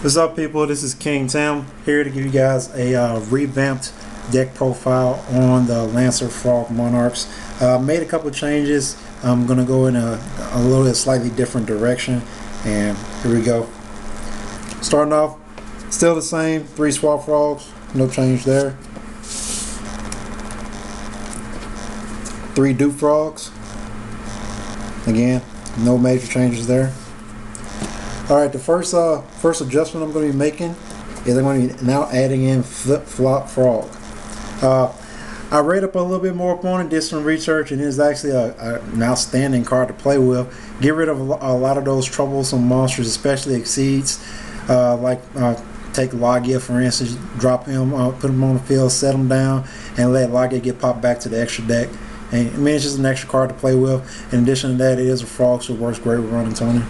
What's up, people? This is King Tim here to give you guys a revamped deck profile on the Lancer Frog Monarchs. Made a couple changes. I'm gonna go in a little bit slightly different direction, and here we go. Starting off, still the same 3 swap frogs, no change there. 3 dupe frogs, again, no major changes there. Alright, the first adjustment I'm going to be making is I'm going to be now adding in flip-flop frog. I read up a little bit more upon it, did some research, and it's actually an outstanding card to play with. Get rid of a lot of those troublesome monsters, especially exceeds. Take Logia for instance, drop him, put him on the field, set him down, and let Logia get popped back to the extra deck. And I mean, it's just an extra card to play with. In addition to that, it is a frog, so it works great with running Tony.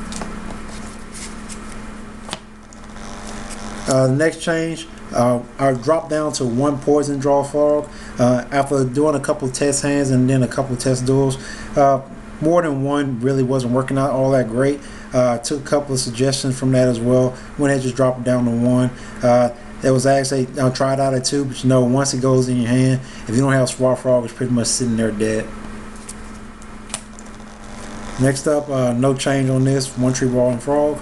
The next change, I dropped down to 1 poison draw frog after doing a couple test hands and then a couple test duels. More than one really wasn't working out all that great. Took a couple of suggestions from that as well. Went ahead and just dropped it down to 1. It was actually, I tried out at 2, but you know, once it goes in your hand, if you don't have swap frog, it's pretty much sitting there dead. Next up, no change on this, 1 tree ball and frog.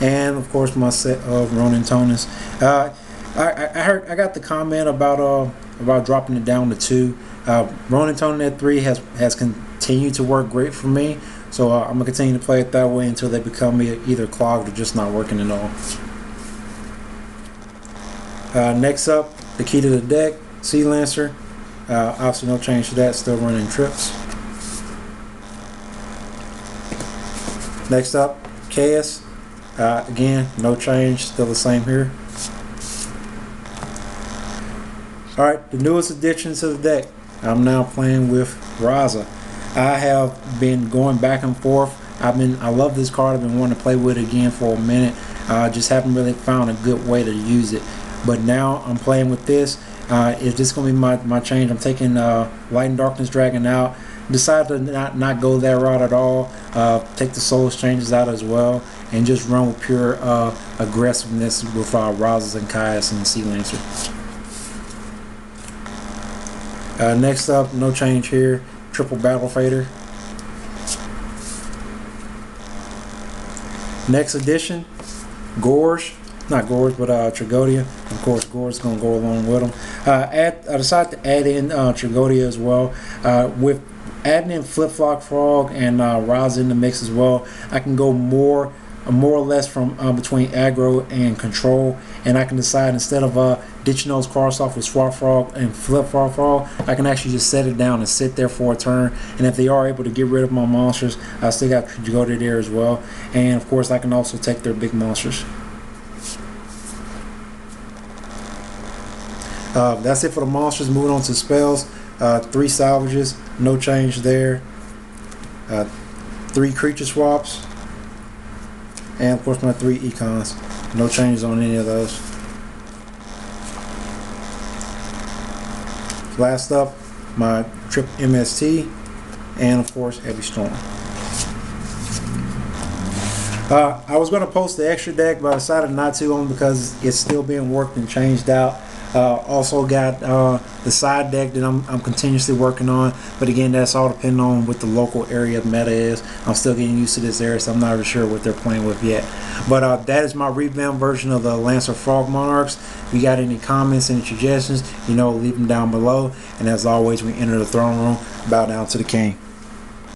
And of course my set of Ronin Toners. I got the comment about dropping it down to 2. Ronin Tonin at 3 has continued to work great for me, so I'm gonna continue to play it that way until they become either clogged or just not working at all. Next up, the key to the deck, Sea Lancer. Obviously no change to that, still running trips. Next up, Chaos. Again, no change, still the same here. Alright, the newest addition to the deck. I'm now playing with Raza. I have been going back and forth. I love this card. I've been wanting to play with it again for a minute. Just haven't really found a good way to use it. But now I'm playing with this. It's just going to be my change. I'm taking Light and Darkness Dragon out. Decided to not go that route at all. Take the Soul Exchanges out as well, and just run with pure aggressiveness with Razas and Kaias and Sea Lancer. Next up, no change here. Triple Battle Fader. Next addition, Gorge. Not Gorge, but Tragodia. Of course, Gorge is going to go along with them. I decided to add in Tragodia as well. With adding in Flip-Flop Frog and Raza in the mix as well, I can go more or less from between aggro and control, and I can decide instead of ditching those cards off with Swap Frog and Flip-Flop Frog, I can actually just set it down and sit there for a turn. And if they are able to get rid of my monsters, I still got Tragodia there as well. And of course, I can also take their big monsters. That's it for the monsters. Moving on to spells. 3 salvages, no change there. 3 creature swaps, and of course my 3 econs, no changes on any of those. Last up, my trip MST, and of course Heavy Storm. I was going to post the extra deck, but I decided not to, only because it's still being worked and changed out. Also got the side deck that I'm continuously working on, but again, that's all depending on what the local area meta is. I'm still getting used to this area, so I'm not really sure what they're playing with yet. But that is my revamped version of the Lancer Frog Monarchs. If you got any comments, any suggestions, you know, leave them down below. And as always, we enter the throne room, bow down to the king.